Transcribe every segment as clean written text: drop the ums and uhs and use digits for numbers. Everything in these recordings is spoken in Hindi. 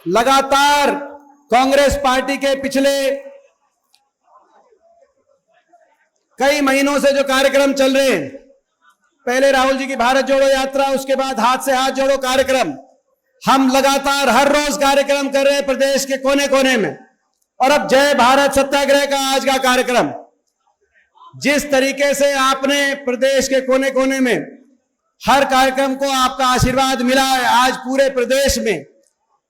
लगातार कांग्रेस पार्टी के पिछले कई महीनों से जो कार्यक्रम चल रहे हैं, पहले राहुल जी की भारत जोड़ो यात्रा, उसके बाद हाथ से हाथ जोड़ो कार्यक्रम, हम लगातार हर रोज कार्यक्रम कर रहे हैं प्रदेश के कोने कोने में। और अब जय भारत सत्याग्रह का आज का कार्यक्रम, जिस तरीके से आपने प्रदेश के कोने कोने में हर कार्यक्रम को आपका आशीर्वाद मिला है, आज पूरे प्रदेश में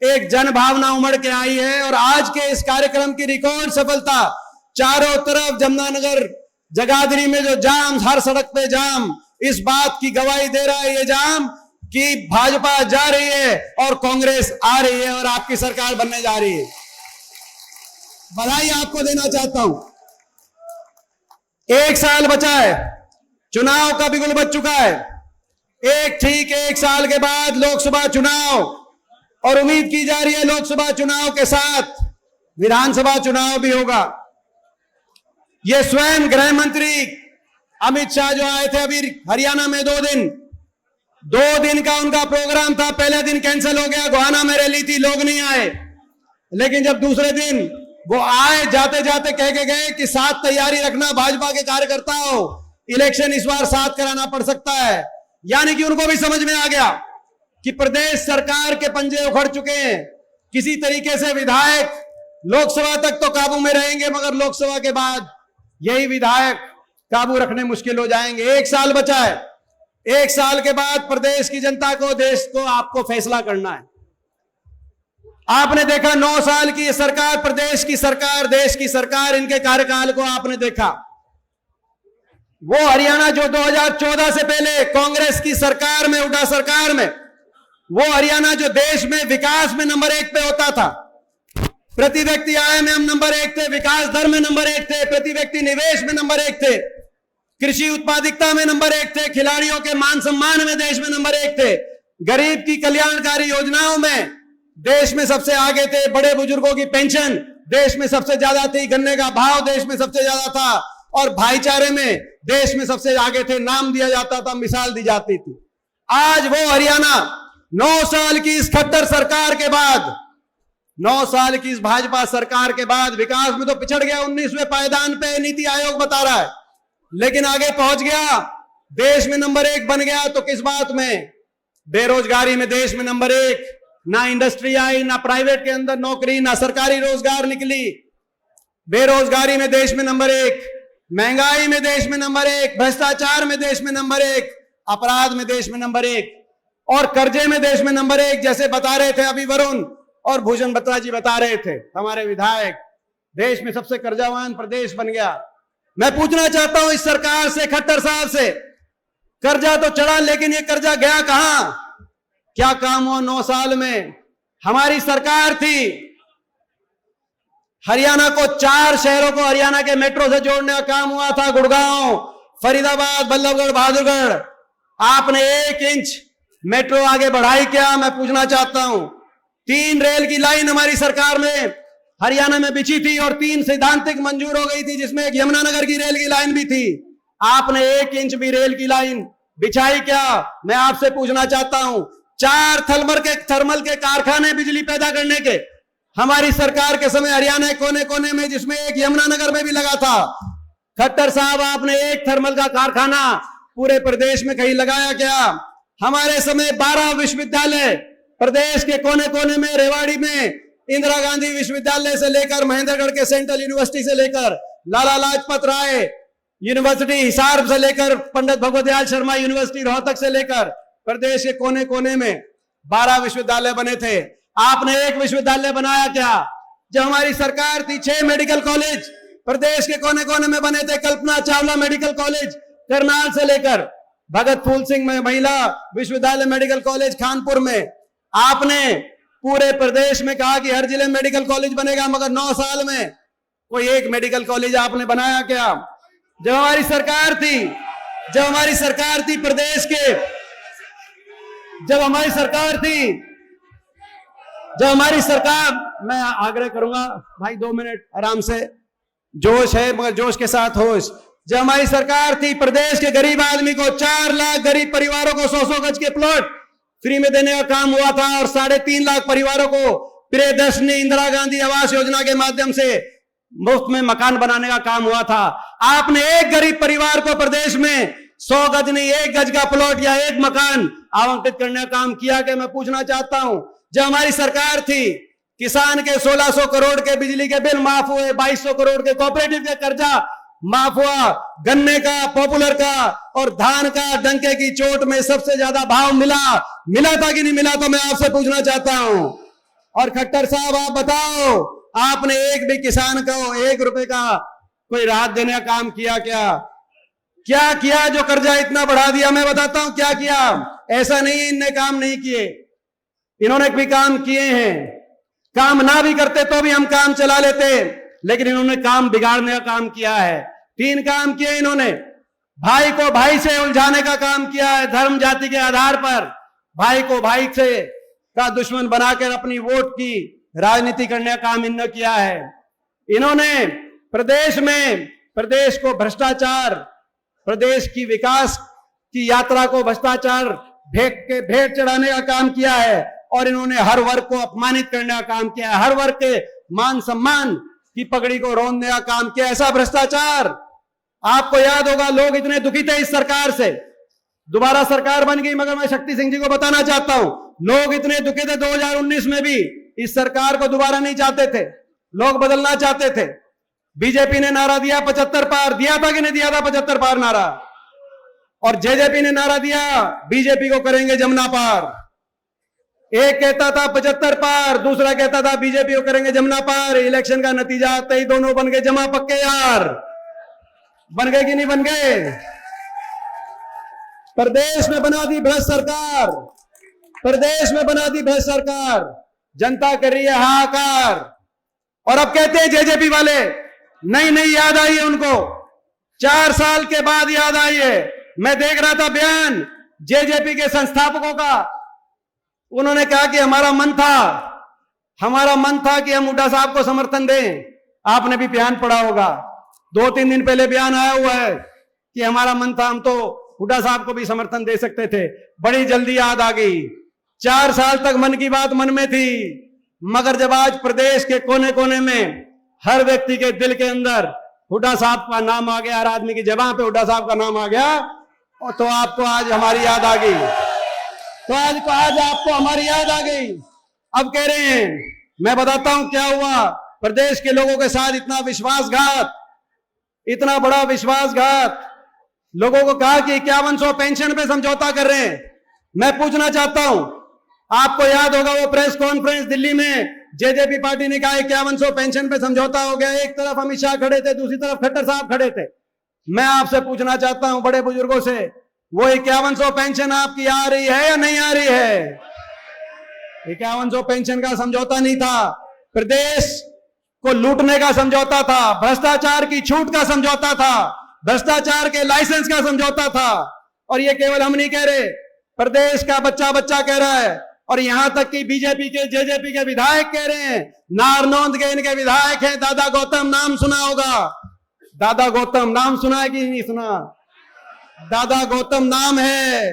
एक जन भावना उमड़ के आई है। और आज के इस कार्यक्रम की रिकॉर्ड सफलता, चारों तरफ जमुनानगर जगाधरी में जो जाम, हर सड़क पे जाम, इस बात की गवाही दे रहा है ये जाम कि भाजपा जा रही है और कांग्रेस आ रही है और आपकी सरकार बनने जा रही है। बधाई आपको देना चाहता हूं। 1 साल बचा है, चुनाव का बिगुल बज चुका है। ठीक 1 साल के बाद लोकसभा चुनाव, और उम्मीद की जा रही है लोकसभा चुनाव के साथ विधानसभा चुनाव भी होगा। ये स्वयं गृह मंत्री अमित शाह जो आए थे अभी हरियाणा में 2 दिन का उनका प्रोग्राम था। पहले दिन कैंसिल हो गया, गोहाना में रैली थी, लोग नहीं आए। लेकिन जब दूसरे दिन वो आए, जाते जाते कह के गए कि साथ तैयारी रखना भाजपा के कार्यकर्ताओं, इलेक्शन इस बार साथ कराना पड़ सकता है। यानी कि उनको भी समझ में आ गया कि प्रदेश सरकार के पंजे उखड़ चुके हैं। किसी तरीके से विधायक लोकसभा तक तो काबू में रहेंगे, मगर लोकसभा के बाद यही विधायक काबू रखने मुश्किल हो जाएंगे। 1 साल बचा है। 1 साल के बाद प्रदेश की जनता को, देश को, आपको फैसला करना है। आपने देखा 9 साल की ये सरकार, प्रदेश की सरकार, देश की सरकार, इनके कार्यकाल को आपने देखा। वो हरियाणा जो 2014 से पहले कांग्रेस की सरकार में, उड़ा सरकार में, वो हरियाणा जो देश में विकास में नंबर 1 पे होता था, प्रति व्यक्ति आय में हम नंबर 1 थे, विकास दर में नंबर 1 थे, प्रति व्यक्ति निवेश में नंबर 1 थे, कृषि उत्पादकता में नंबर 1 थे, खिलाड़ियों के मान सम्मान में देश में नंबर 1 थे, गरीब की कल्याणकारी योजनाओं में देश में सबसे आगे थे, बड़े बुजुर्गों की पेंशन देश में सबसे ज्यादा थी, गन्ने का भाव देश में सबसे ज्यादा था, और भाईचारे में देश में सबसे आगे थे। नाम दिया जाता था, मिसाल दी जाती थी। आज वो हरियाणा 9 साल की इस खट्टर सरकार के बाद, 9 साल की इस भाजपा सरकार के बाद विकास में तो पिछड़ गया। 19वें पायदान पे नीति आयोग बता रहा है, लेकिन आगे पहुंच गया, देश में नंबर 1 बन गया। तो किस बात में? बेरोजगारी में देश में नंबर 1, ना इंडस्ट्री आई, ना प्राइवेट के अंदर नौकरी, ना सरकारी रोजगार निकली। बेरोजगारी में देश में नंबर 1, महंगाई में देश में नंबर 1, भ्रष्टाचार में देश में नंबर 1, अपराध में देश में नंबर 1, और कर्जे में देश में नंबर 1। जैसे बता रहे थे अभी वरुण और भूषण बत्रा जी बता रहे थे, हमारे विधायक, देश में सबसे कर्जावान प्रदेश बन गया। मैं पूछना चाहता हूं इस सरकार से, खट्टर साहब से, कर्जा तो चढ़ा, लेकिन ये कर्जा गया कहां? क्या काम हुआ 9 साल में? हमारी सरकार थी, हरियाणा को 4 शहरों को हरियाणा के मेट्रो से जोड़ने का काम हुआ था, गुड़गांव, फरीदाबाद, बल्लभगढ़, बहादुरगढ़। आपने 1 इंच मेट्रो आगे बढ़ाई क्या? मैं पूछना चाहता हूं। 3 रेल की लाइन हमारी सरकार में हरियाणा में बिछी थी और 3 सैद्धांतिक मंजूर हो गई थी, जिसमें एक यमुनानगर की रेल की लाइन भी थी। आपने 1 इंच भी रेल की लाइन बिछाई क्या? मैं आपसे पूछना चाहता हूं। 4 थर्मल के कारखाने बिजली पैदा करने के हमारी सरकार के समय हरियाणा के कोने कोने में, जिसमें एक यमुनानगर में भी लगा था। खट्टर साहब, आपने 1 थर्मल का कारखाना पूरे प्रदेश में कहीं लगाया क्या? हमारे समय 12 विश्वविद्यालय प्रदेश के कोने कोने में, रेवाड़ी में इंदिरा गांधी विश्वविद्यालय से लेकर, महेंद्रगढ़ के सेंट्रल यूनिवर्सिटी से लेकर, लाला लाजपत राय यूनिवर्सिटी हिसार से लेकर, पंडित भगवत दयाल शर्मा यूनिवर्सिटी रोहतक से लेकर, प्रदेश के कोने कोने में 12 विश्वविद्यालय बने थे। आपने 1 विश्वविद्यालय बनाया क्या? जब हमारी सरकार थी 6 मेडिकल कॉलेज प्रदेश के कोने कोने में बने थे। कल्पना चावला मेडिकल कॉलेज करनाल से लेकर भगत फूल सिंह में महिला विश्वविद्यालय मेडिकल कॉलेज खानपुर में। आपने पूरे प्रदेश में कहा कि हर जिले में मेडिकल कॉलेज बनेगा, मगर 9 साल में कोई 1 मेडिकल कॉलेज आपने बनाया क्या? जब हमारी सरकार थी, प्रदेश के, जब हमारी सरकार, मैं आग्रह करूंगा भाई 2 मिनट आराम से, जोश है मगर जोश के साथ होश। जब हमारी सरकार थी, प्रदेश के गरीब आदमी को, 4 लाख गरीब परिवारों को 100-100 गज के प्लॉट फ्री में देने का काम हुआ था, और 3.5 लाख परिवारों को प्रियदर्शनी इंदिरा गांधी आवास योजना के माध्यम से मुफ्त में मकान बनाने का काम हुआ था। आपने एक गरीब परिवार को प्रदेश में 100 गज नहीं 1 गज का प्लॉट या 1 मकान आवंटित करने का काम किया। कि मैं पूछना चाहता हूं, जब हमारी सरकार थी किसान के 1600 करोड़ के बिजली के बिल माफ हुए, 2200 करोड़ के कोऑपरेटिव का कर्जा माफ हुआ, गन्ने का, पॉपुलर का और धान का डंके की चोट में सबसे ज्यादा भाव मिला था कि नहीं मिला? तो मैं आपसे पूछना चाहता हूं। और खट्टर साहब आप बताओ, आपने एक भी किसान को 1 रुपए का कोई राहत देने का काम किया क्या किया? जो कर्जा इतना बढ़ा दिया, मैं बताता हूं क्या किया। ऐसा नहीं इनने काम नहीं किए, इन्होंने भी काम किए हैं। काम ना भी करते तो भी हम काम चला लेते, लेकिन इन्होंने काम बिगाड़ने का काम किया है। 3 काम किए इन्होंने। भाई को भाई से उलझाने का काम किया है, धर्म जाति के आधार पर भाई को भाई से का दुश्मन बनाकर अपनी वोट की राजनीति करने का काम इन्होंने किया है। इन्होंने प्रदेश को भ्रष्टाचार, प्रदेश की विकास की यात्रा को भ्रष्टाचार भेंट चढ़ाने का काम किया है। और इन्होंने हर वर्ग को अपमानित करने का काम किया है, हर वर्ग के मान सम्मान की पगड़ी को रोंदने का काम किया। ऐसा भ्रष्टाचार आपको याद होगा, लोग इतने दुखी थे इस सरकार से। दोबारा सरकार बन गई, मगर मैं शक्ति सिंह जी को बताना चाहता हूं, लोग इतने दुखी थे 2019 में भी इस सरकार को दोबारा नहीं चाहते थे, लोग बदलना चाहते थे। बीजेपी ने नारा दिया 75 पार, दिया था कि नहीं दिया था 75 पार नारा? और जेजेपी ने नारा दिया बीजेपी को करेंगे जमुना पार। एक कहता था 75 पार, दूसरा कहता था बीजेपी को करेंगे जमुना पार। इलेक्शन का नतीजा आते ही दोनों बन गए जमा पक्के यार। बन गए कि नहीं बन गए? प्रदेश में बना दी भ्रष्ट सरकार, प्रदेश में बना दी भ्रष्ट सरकार। जनता कर रही है हाहाकार। और अब कहते हैं जेजेपी वाले, नहीं याद आई है उनको, 4 साल के बाद याद आई है। मैं देख रहा था बयान जेजेपी के संस्थापकों का, उन्होंने कहा कि हमारा मन था कि हम हुड्डा साहब को समर्थन दें। आपने भी बयान पढ़ा होगा, 2-3 दिन पहले बयान आया हुआ है कि हमारा मन था, हम तो हुड्डा साहब को भी समर्थन दे सकते थे। बड़ी जल्दी याद आ गई। 4 साल तक मन की बात मन में थी, मगर जब आज प्रदेश के कोने कोने में हर व्यक्ति के दिल के अंदर हुड्डा साहब का नाम आ गया, हर आदमी की जबान पे हुड्डा साहब का नाम आ गया, तो आपको आज हमारी याद आ गई। तो आज आपको हमारी याद आ गई। अब कह रहे हैं, मैं बताता हूं क्या हुआ प्रदेश के लोगों के साथ। इतना विश्वासघात, इतना बड़ा विश्वासघात। लोगों को कहा कि 5100 पेंशन पे समझौता कर रहे हैं। मैं पूछना चाहता हूं, आपको याद होगा वो प्रेस कॉन्फ्रेंस दिल्ली में, जेजेपी पार्टी ने कहा 5100 पेंशन पे समझौता हो गया। एक तरफ अमित शाह खड़े थे, दूसरी तरफ खट्टर साहब खड़े थे। मैं आपसे पूछना चाहता हूं बड़े बुजुर्गों से, वो 5100 पेंशन आपकी आ रही है या नहीं आ रही है? 5100 पेंशन का समझौता नहीं था, प्रदेश को लूटने का समझौता था, भ्रष्टाचार की छूट का समझौता था, भ्रष्टाचार के लाइसेंस का समझौता था। और ये केवल हम नहीं कह रहे, प्रदेश का बच्चा कह रहा है। और यहां तक कि बीजेपी के जेजेपी के विधायक कह रहे हैं। नारनौंद के इनके विधायक हैं, दादा गौतम, नाम सुना होगा। दादा गौतम नाम सुना है कि नहीं सुना? दादा गौतम नाम है।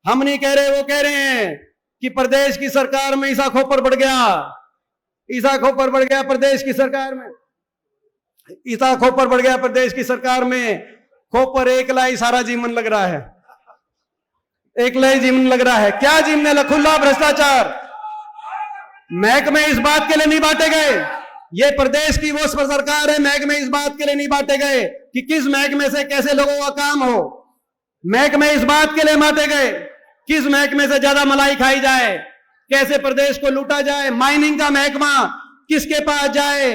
हम नहीं कह रहे, वो कह रहे हैं कि प्रदेश की सरकार में ईसा खोपर बढ़ गया, ईसा खोपर बढ़ गया प्रदेश की सरकार में, ईसा खोपर बढ़ गया प्रदेश की सरकार में। खोपर एकला ही सारा जीवन लग रहा है, एकला ही जीवन लग रहा है। क्या जीवन है? खुला भ्रष्टाचार। महकमे इस बात के लिए नहीं बांटे गए, ये प्रदेश की वो सरकार है, महकमे इस बात के लिए नहीं बांटे गए कि किस महकमे से कैसे लोगों का काम हो। महकमे इस बात के लिए बांटे गए किस महकमे से ज्यादा मलाई खाई जाए, कैसे प्रदेश को लूटा जाए। माइनिंग का महकमा किसके पास जाए,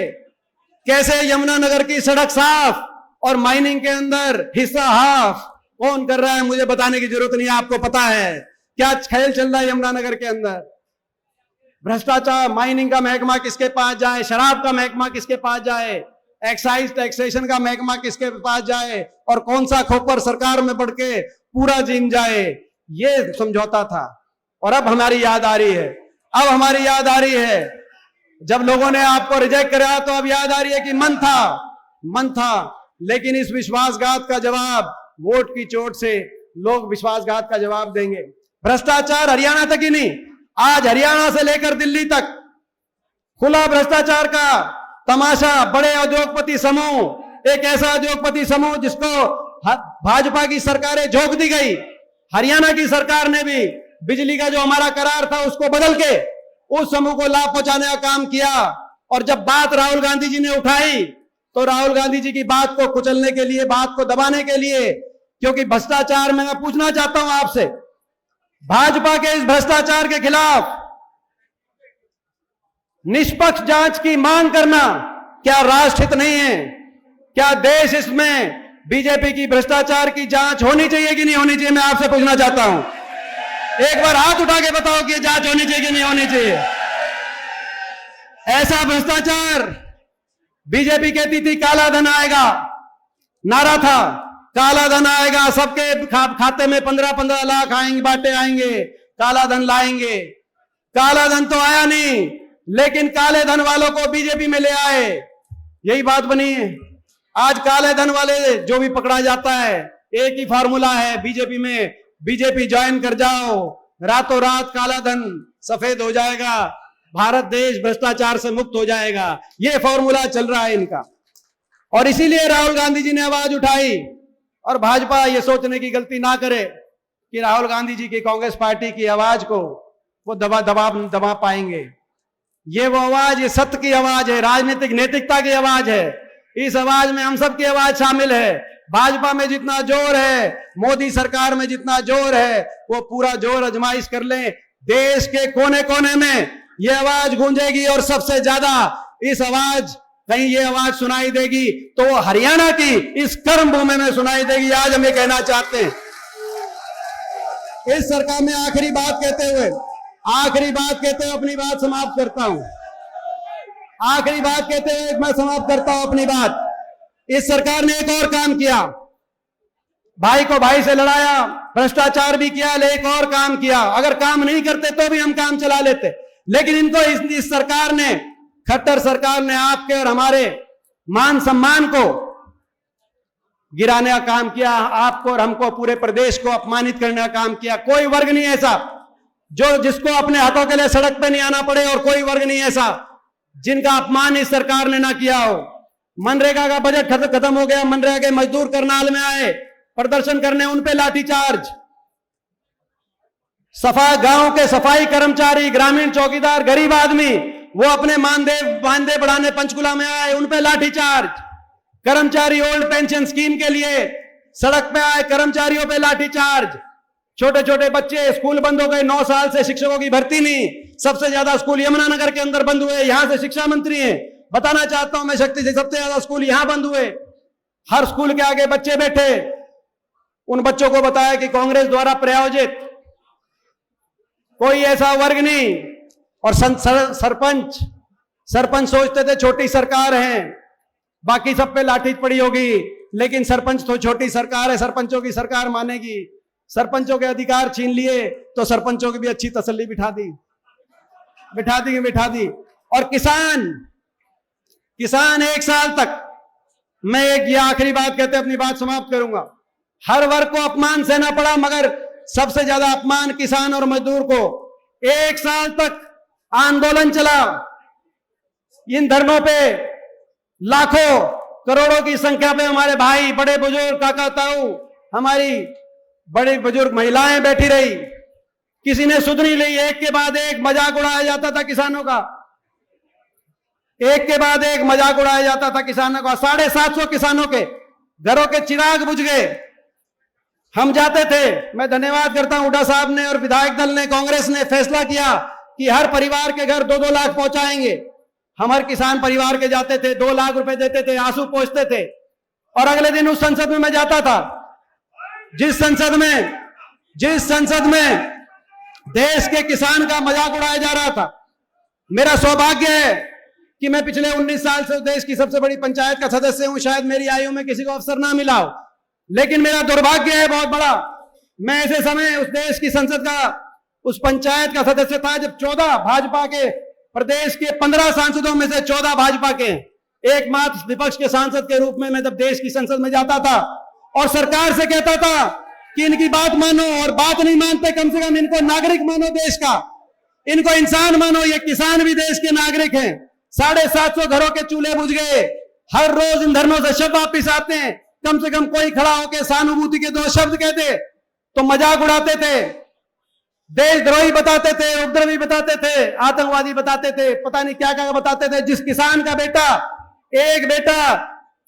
कैसे यमुनानगर की सड़क साफ और माइनिंग के अंदर हिस्सा हाफ कौन कर रहा है, मुझे बताने की जरूरत नहीं है, आपको पता है क्या खेल चल रहा है यमुनानगर के अंदर। भ्रष्टाचार, माइनिंग का महकमा किसके पास जाए, शराब का महकमा किसके पास जाए, एक्साइज टैक्सेशन का महकमा किसके पास जाए, और कौन सा खोपर सरकार में बढ़ के पूरा जीन जाए, ये समझौता था। और अब हमारी याद आ रही है, अब हमारी याद आ रही है, जब लोगों ने आपको रिजेक्ट करा तो अब याद आ रही है कि मन था। लेकिन इस विश्वासघात का जवाब वोट की चोट से लोग विश्वासघात का जवाब देंगे। भ्रष्टाचार हरियाणा तक ही नहीं, आज हरियाणा से लेकर दिल्ली तक खुला भ्रष्टाचार का तमाशा, बड़े उद्योगपति समूह, एक ऐसा उद्योगपति समूह जिसको भाजपा की सरकारें झोंक दी गई। हरियाणा की सरकार ने भी बिजली का जो हमारा करार था उसको बदल के उस समूह को लाभ पहुंचाने का काम किया। और जब बात राहुल गांधी जी ने उठाई तो राहुल गांधी जी की बात को कुचलने के लिए, बात को दबाने के लिए, क्योंकि भ्रष्टाचार में मैं पूछना चाहता हूं आपसे, भाजपा के इस भ्रष्टाचार के खिलाफ निष्पक्ष जांच की मांग करना क्या राष्ट्रहित नहीं है? क्या देश इसमें बीजेपी की भ्रष्टाचार की जांच होनी चाहिए कि नहीं होनी चाहिए? मैं आपसे पूछना चाहता हूं, एक बार हाथ उठा के बताओ कि जांच होनी चाहिए कि नहीं होनी चाहिए? ऐसा भ्रष्टाचार, बीजेपी कहती थी काला धन आएगा, नारा था काला धन आएगा, सबके खाते में 15-15 लाख आएंगे, बांटे आएंगे, काला धन लाएंगे। काला धन तो आया नहीं, लेकिन काले धन वालों को बीजेपी में ले आए, यही बात बनी है। आज काले धन वाले जो भी पकड़ा जाता है, एक ही फार्मूला है बीजेपी में, बीजेपी ज्वाइन कर जाओ, रातों रात काला धन सफेद हो जाएगा, भारत देश भ्रष्टाचार से मुक्त हो जाएगा। ये फॉर्मूला चल रहा है इनका। और इसीलिए राहुल गांधी जी ने आवाज उठाई। और भाजपा ये सोचने की गलती ना करे कि राहुल गांधी जी की कांग्रेस पार्टी की आवाज को वो दबा पाएंगे। ये वो आवाज, ये सत्य की आवाज है, राजनीतिक नैतिकता की आवाज है। इस आवाज में हम सब की आवाज शामिल है। भाजपा में जितना जोर है, मोदी सरकार में जितना जोर है, वो पूरा जोर आजमाइश कर लें। देश के कोने कोने में ये आवाज गूंजेगी और सबसे ज्यादा इस आवाज, कहीं ये आवाज सुनाई देगी तो हरियाणा की इस कर्म भूमि में सुनाई देगी। आज हम ये कहना चाहते हैं। इस सरकार में आखिरी बात कहते हुए अपनी बात समाप्त करता हूं। आखिरी बात कहते हुए मैं समाप्त करता हूं अपनी बात। इस सरकार ने एक और काम किया, भाई को भाई से लड़ाया, भ्रष्टाचार भी किया, लेकिन एक और काम किया। अगर काम नहीं करते तो भी हम काम चला लेते, लेकिन इनको इस सरकार ने, खट्टर सरकार ने आपके और हमारे मान सम्मान को गिराने का काम किया। आपको और हमको, पूरे प्रदेश को अपमानित करने का काम किया। कोई वर्ग नहीं ऐसा जिसको अपने हकों के लिए सड़क पे नहीं आना पड़े, और कोई वर्ग नहीं ऐसा जिनका अपमान इस सरकार ने ना किया हो। मनरेगा का बजट खत्म हो गया, मनरेगा के मजदूर करनाल में आए प्रदर्शन करने, उन पे लाठीचार्ज। गांव के सफाई कर्मचारी, ग्रामीण चौकीदार, गरीब आदमी, वो अपने मानदेय बढ़ाने पंचकुला में आए, उन पे लाठीचार्ज। कर्मचारी ओल्ड पेंशन स्कीम के लिए सड़क पे आए, कर्मचारियों पे लाठीचार्ज। छोटे छोटे बच्चे, स्कूल बंद हो गए, 9 साल से शिक्षकों की भर्ती नहीं। सबसे ज्यादा स्कूल यमुनानगर के अंदर बंद हुए, यहां से शिक्षा मंत्री हैं, बताना चाहता हूं मैं शक्ति से, सबसे ज्यादा स्कूल यहां बंद हुए। हर स्कूल के आगे बच्चे बैठे, उन बच्चों को बताया कि कांग्रेस द्वारा प्रायोजित कोई ऐसा वर्ग नहीं। और सरपंच सोचते थे छोटी सरकार है, बाकी सब पे लाठी पड़ी होगी, लेकिन सरपंच तो छोटी सरकार है, सरपंचों की सरकार मानेगी। सरपंचों के अधिकार छीन लिए तो सरपंचों की भी अच्छी तसल्ली बिठा दी। और किसान 1 साल तक, मैं एक ये आखिरी बात कहते अपनी बात समाप्त करूंगा, हर वर्ग को अपमान सहना पड़ा, मगर सबसे ज्यादा अपमान किसान और मजदूर को। 1 साल तक आंदोलन चला, इन धरनों पे लाखों करोड़ों की संख्या पे हमारे भाई, बड़े बुजुर्ग, काका ताऊ, हमारी बड़ी बुजुर्ग महिलाएं बैठी रही, किसी ने सुध नहीं ली। एक के बाद एक मजाक उड़ाया जाता था किसानों का, 750 किसानों के घरों के चिराग बुझ गए। हम जाते थे, मैं धन्यवाद करता हूं हुड्डा साहब ने और विधायक दल ने, कांग्रेस ने फैसला किया कि हर परिवार के घर 2-2 लाख पहुंचाएंगे। हम हर किसान परिवार के जाते थे, 2 लाख रुपए देते थे, आंसू पोंछते थे। और अगले दिन उस संसद में मैं जाता था जिस संसद में देश के किसान का मजाक उड़ाया जा रहा था। मेरा सौभाग्य है कि मैं पिछले 19 साल से देश की सबसे बड़ी पंचायत का सदस्य हूं। शायद मेरी आयु में किसी को अवसर ना मिला हो, लेकिन मेरा दुर्भाग्य है बहुत बड़ा, मैं ऐसे समय उस देश की संसद का, उस पंचायत का सदस्य था जब 14 भाजपा के, प्रदेश के 15 सांसदों में से 14 भाजपा के, एकमात्र विपक्ष के सांसद के रूप में मैं जब देश की संसद में जाता था और सरकार से कहता था कि इनकी बात मानो, और बात नहीं मानते, कम से कम इनको नागरिक मानो देश का, इनको इंसान मानो, ये किसान भी देश के नागरिक हैं। 750 घरों के चूल्हे बुझ गए। हर रोज इन धरनों से शब्द वापिस आते हैं। कम से कम कोई खड़ा होकर सहानुभूति के 2 शब्द कहते तो मजाक उड़ाते थे, देशद्रोही बताते थे, उपद्रवी बताते थे, आतंकवादी बताते थे, पता नहीं क्या क्या बताते थे। जिस किसान का एक बेटा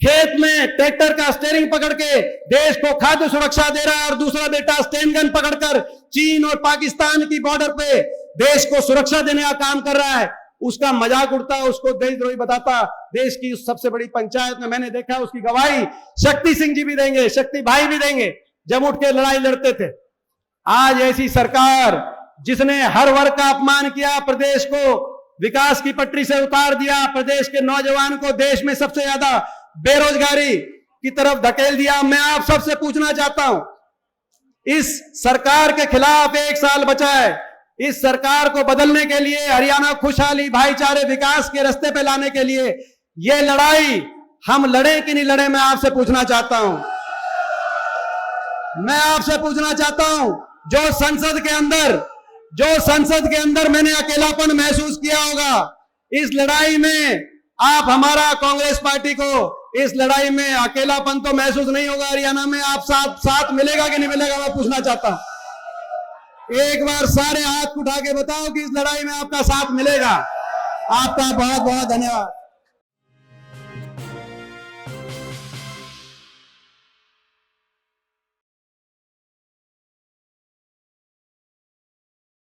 खेत में ट्रैक्टर का स्टीयरिंग पकड़ के देश को खाद्य सुरक्षा दे रहा है और दूसरा बेटा स्टैंड गन पकड़कर चीन और पाकिस्तान की बॉर्डर पे देश को सुरक्षा देने का काम कर रहा है, उसका मजाक उड़ता, उसको देशद्रोही बताता। देश की उस सबसे बड़ी पंचायत में मैंने देखा, उसकी गवाही शक्ति सिंह जी भी देंगे, शक्ति भाई भी देंगे, जब उठ के लड़ाई लड़ते थे। आज ऐसी सरकार जिसने हर वर्ग का अपमान किया, प्रदेश को विकास की पटरी से उतार दिया, प्रदेश के नौजवान को देश में सबसे ज्यादा बेरोजगारी की तरफ धकेल दिया। मैं आप सबसे पूछना चाहता हूं, इस सरकार के खिलाफ 1 साल बचा है। इस सरकार को बदलने के लिए, हरियाणा खुशहाली, भाईचारे, विकास के रास्ते पे लाने के लिए ये लड़ाई हम लड़े कि नहीं लड़े, मैं आपसे पूछना चाहता हूं। मैं आपसे पूछना चाहता हूं, जो संसद के अंदर मैंने अकेलापन महसूस किया होगा, इस लड़ाई में आप हमारा कांग्रेस पार्टी को इस लड़ाई में अकेलापन तो महसूस नहीं होगा। हरियाणा में आप साथ मिलेगा कि नहीं मिलेगा, मैं पूछना चाहता हूं। एक बार सारे हाथ उठा के बताओ कि इस लड़ाई में आपका साथ मिलेगा। आपका बहुत बहुत धन्यवाद।